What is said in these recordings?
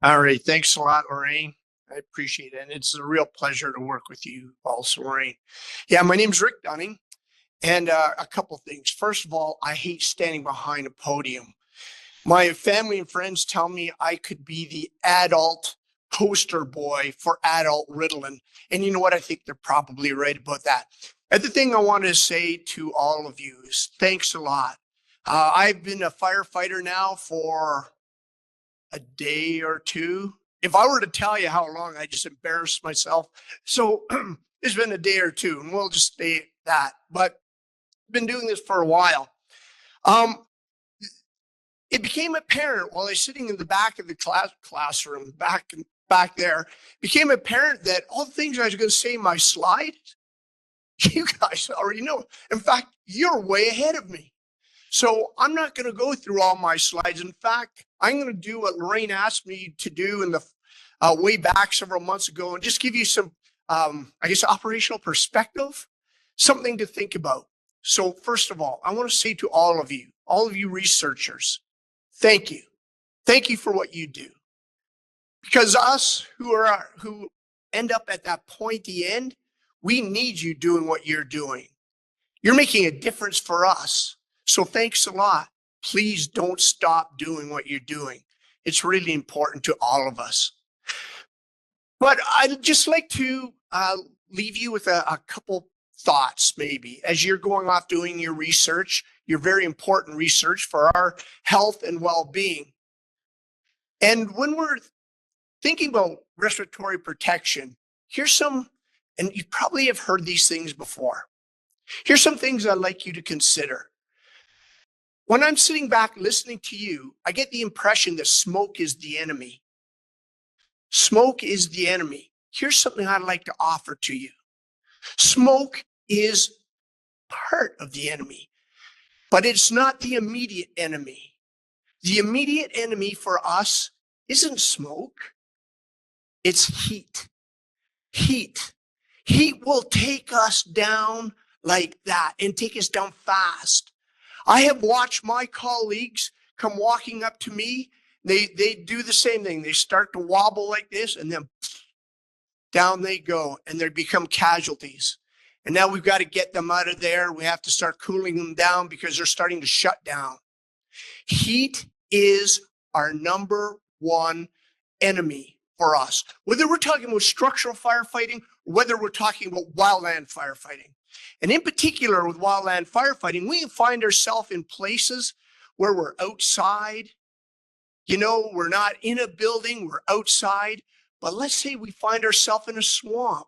All right. Thanks a lot, Lorraine. I appreciate it. And it's a real pleasure to work with you also, Lorraine. Yeah, my name's Rick Dunning. And a couple things. First of all, I hate standing behind a podium. My family and friends tell me I could be the adult poster boy for adult Ritalin. And you know what? I think they're probably right about that. And the thing I want to say to all of you is thanks a lot. I've been a firefighter now for a day or two. If I were to tell you how long, I just embarrass myself. So it's been a day or two, and we'll just stay at that. But I've been doing this for a while. Um, it became apparent while I was sitting in the back of the classroom, back there, became apparent that all the things I was going to say in my slide, you guys already know. In fact, you're way ahead of me. So I'm not going to go through all my slides. In fact, I'm going to do what Lorraine asked me to do in the way back several months ago and just give you some, I guess, operational perspective, something to think about. So first of all, I want to say to all of you researchers, thank you. Thank you for what you do. Because us who end up at that pointy end, we need you doing what you're doing. You're making a difference for us. So thanks a lot. Please don't stop doing what you're doing. It's really important to all of us. But I'd just like to leave you with a couple thoughts, maybe, as you're going off doing your research, your very important research for our health and well-being. And when we're thinking about respiratory protection, here's some, and you probably have heard these things before. Here's some things I'd like you to consider. When I'm sitting back listening to you, I get the impression that smoke is the enemy. Smoke is the enemy. Here's something I'd like to offer to you. Smoke is part of the enemy, but it's not the immediate enemy. The immediate enemy for us isn't smoke, it's heat. Heat. Heat will take us down like that and take us down fast. I have watched my colleagues come walking up to me. They do the same thing. They start to wobble like this, and then down they go, and they become casualties. And now we've got to get them out of there. We have to start cooling them down because they're starting to shut down. Heat is our number one enemy for us. Whether we're talking about structural firefighting, or whether we're talking about wildland firefighting. And in particular with wildland firefighting, we find ourselves in places where we're outside. You know, we're not in a building, we're outside. But let's say we find ourselves in a swamp.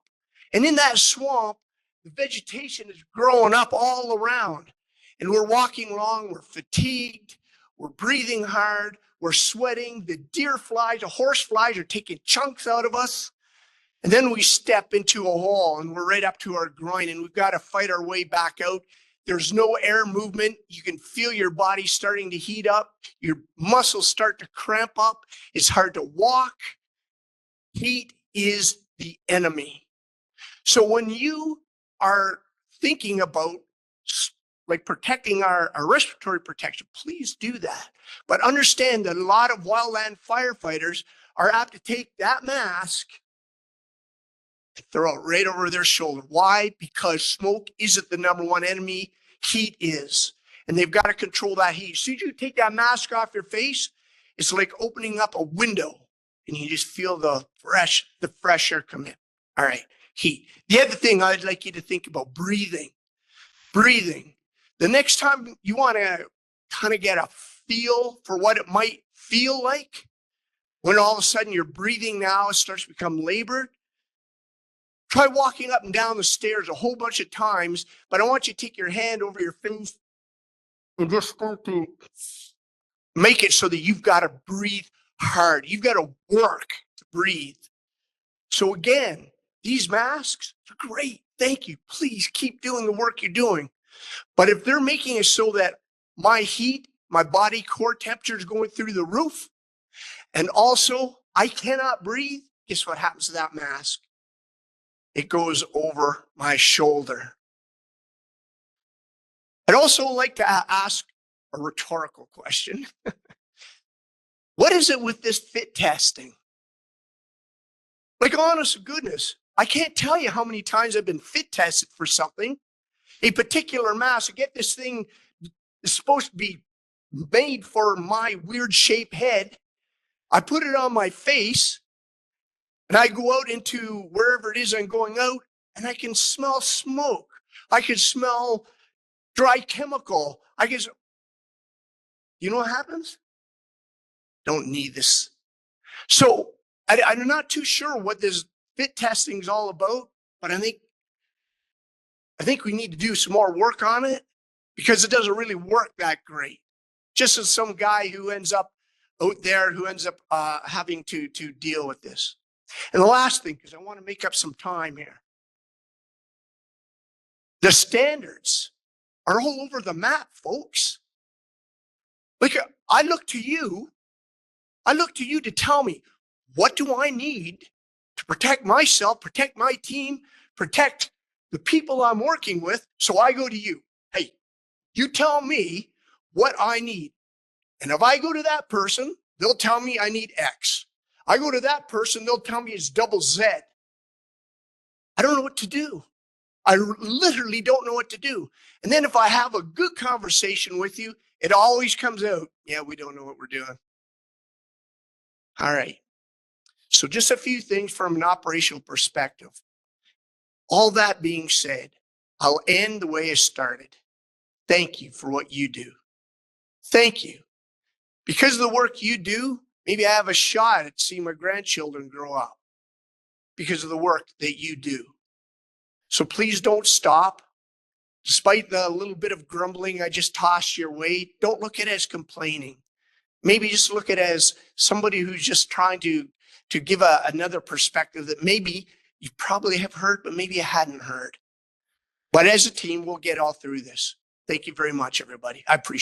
And in that swamp, the vegetation is growing up all around. And we're walking along, we're fatigued, we're breathing hard, we're sweating, the deer flies, the horse flies are taking chunks out of us. And then we step into a hole and we're right up to our groin and we've got to fight our way back out. There's no air movement. You can feel your body starting to heat up. Your muscles start to cramp up. It's hard to walk. Heat is the enemy. So when you are thinking about like protecting our respiratory protection, please do that. But understand that a lot of wildland firefighters are apt to take that mask and throw it right over their shoulder. Why? Because smoke isn't the number one enemy, heat is. And they've got to control that heat. As soon as you take that mask off your face, it's like opening up a window and you just feel the fresh air come in. All right, heat. The other thing I'd like you to think about, breathing. Breathing. The next time you want to kind of get a feel for what it might feel like, when all of a sudden your breathing now starts to become labored, try walking up and down the stairs a whole bunch of times, but I want you to take your hand over your face and just start to make it so that you've got to breathe hard. You've got to work to breathe. So again, these masks are great. Thank you. Please keep doing the work you're doing. But if they're making it so that my heat, my body core temperature is going through the roof, and also I cannot breathe, guess what happens to that mask? It goes over my shoulder. I'd also like to ask a rhetorical question. What is it with this fit testing? Like, honest to goodness, I can't tell you how many times I've been fit tested for something, a particular mask. I get this thing is supposed to be made for my weird shaped head. I put it on my face and I go out into wherever it is I'm going out and I can smell smoke. I can smell dry chemical. You know what happens? Don't need this. So I'm not too sure what this fit testing is all about, but I think we need to do some more work on it because it doesn't really work that great. Just as some guy who ends up out there who ends up having to deal with this. And the last thing, because I want to make up some time here, the standards are all over the map, folks. Like, I look to you to tell me, what do I need to protect myself, protect my team, protect the people I'm working with? So I go to you. Hey, you tell me what I need. And if I go to that person, they'll tell me I need X. I go to that person, they'll tell me it's double Z. I don't know what to do. I literally don't know what to do. And then if I have a good conversation with you, it always comes out, yeah, we don't know what we're doing. All right. So just a few things from an operational perspective. All that being said, I'll end the way I started. Thank you for what you do. Thank you. Because of the work you do, maybe I have a shot at seeing my grandchildren grow up because of the work that you do. So please don't stop. Despite the little bit of grumbling I just tossed your way, don't look at it as complaining. Maybe just look at it as somebody who's just trying to give another perspective that maybe you probably have heard, but maybe you hadn't heard. But as a team, we'll get all through this. Thank you very much, everybody. I appreciate it.